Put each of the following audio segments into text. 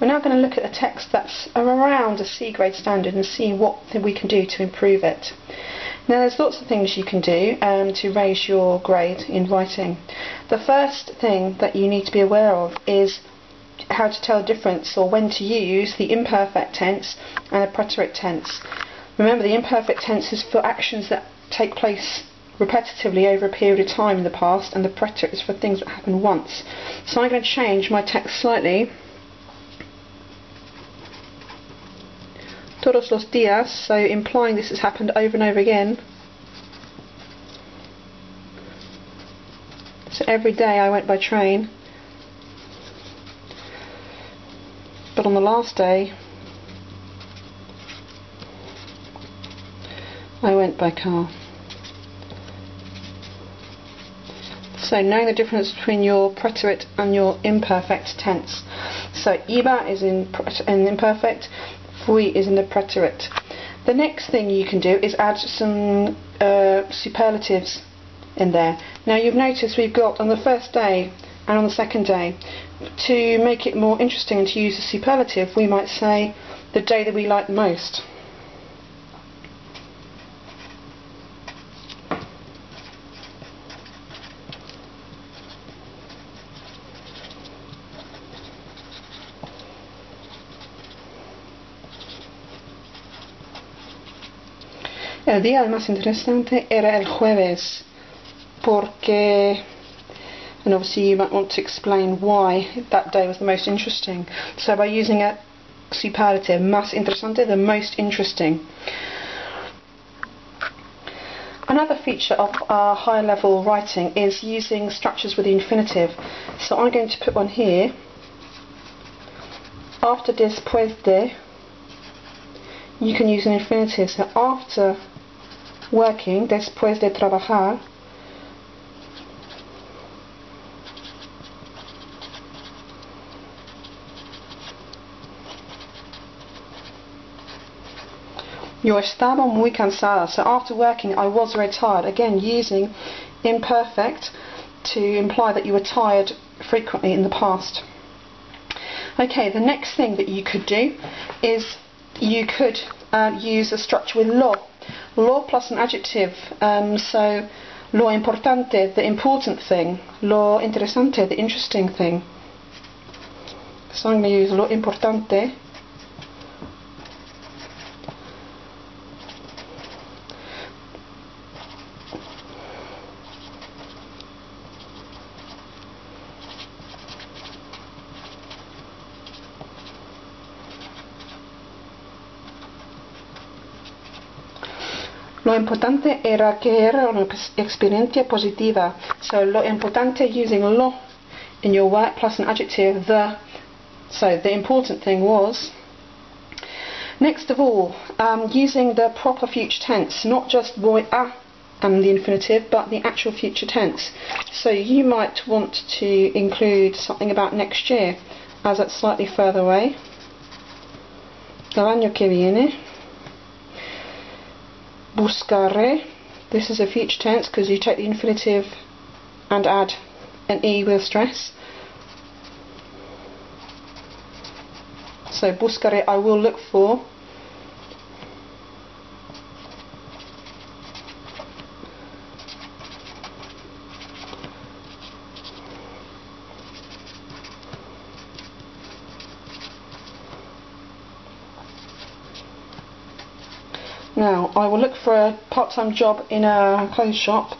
We're now going to look at a text that's around a C grade standard and see what we can do to improve it. Now there's lots of things you can do to raise your grade in writing. The first thing that you need to be aware of is how to tell the difference, or when to use, the imperfect tense and the preterite tense. Remember, the imperfect tense is for actions that take place repetitively over a period of time in the past, and the preterite is for things that happen once. So I'm going to change my text slightly. Todos los días, so implying this has happened over and over again. So every day I went by train, but on the last day I went by car. So knowing the difference between your preterite and your imperfect tense. So iba is in imperfect, fui is in the preterite. The next thing you can do is add some superlatives in there. Now you've noticed we've got on the first day and on the second day. To make it more interesting and to use a superlative, we might say the day that we like the most. El día más interesante era el jueves, porque, and obviously you might want to explain why that day was the most interesting. So by using a superlative, más interesante, the most interesting. Another feature of higher level writing is using structures with the infinitive. So I'm going to put one here. After después de, you can use an infinitive. So after working, después de trabajar, yo estaba muy cansada. So after working I was very tired. Again, using imperfect to imply that you were tired frequently in the past. Okay, the next thing that you could do is you could use a structure with lo. Lo plus an adjective. So lo importante, the important thing. Lo interesante, the interesting thing. So I'm going to use lo importante. Lo importante era que era una experiencia positiva. So lo importante, using lo in your work plus an adjective, the. So the important thing was. Next of all, using the proper future tense, not just voy a and the infinitive, but the actual future tense. So you might want to include something about next year, as that's slightly further away. El año que viene. Buscaré, this is a future tense because you take the infinitive and add an E with stress. So buscaré, I will look for. Now, I will look for a part-time job in a clothes shop.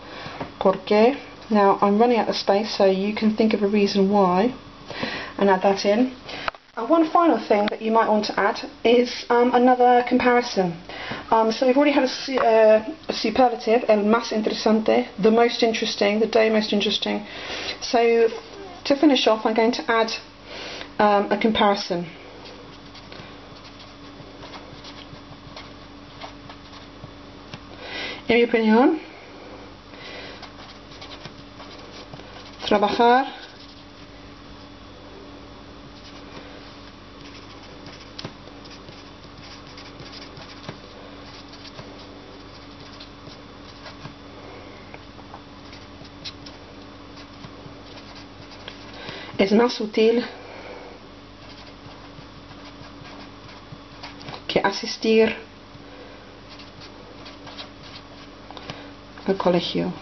Porque. Now, I'm running out of space, so you can think of a reason why and add that in. And one final thing that you might want to add is another comparison. So we've already had a superlative, el más interesante, the most interesting, the day most interesting. So to finish off, I'm going to add a comparison. En mi opinión, trabajar es más útil que asistir al colegio.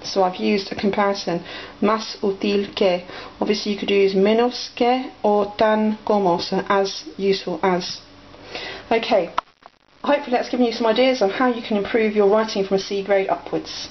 So I've used a comparison, más útil que. Obviously you could use menos que or tan como, so as useful as. Okay, hopefully that's given you some ideas on how you can improve your writing from a C grade upwards.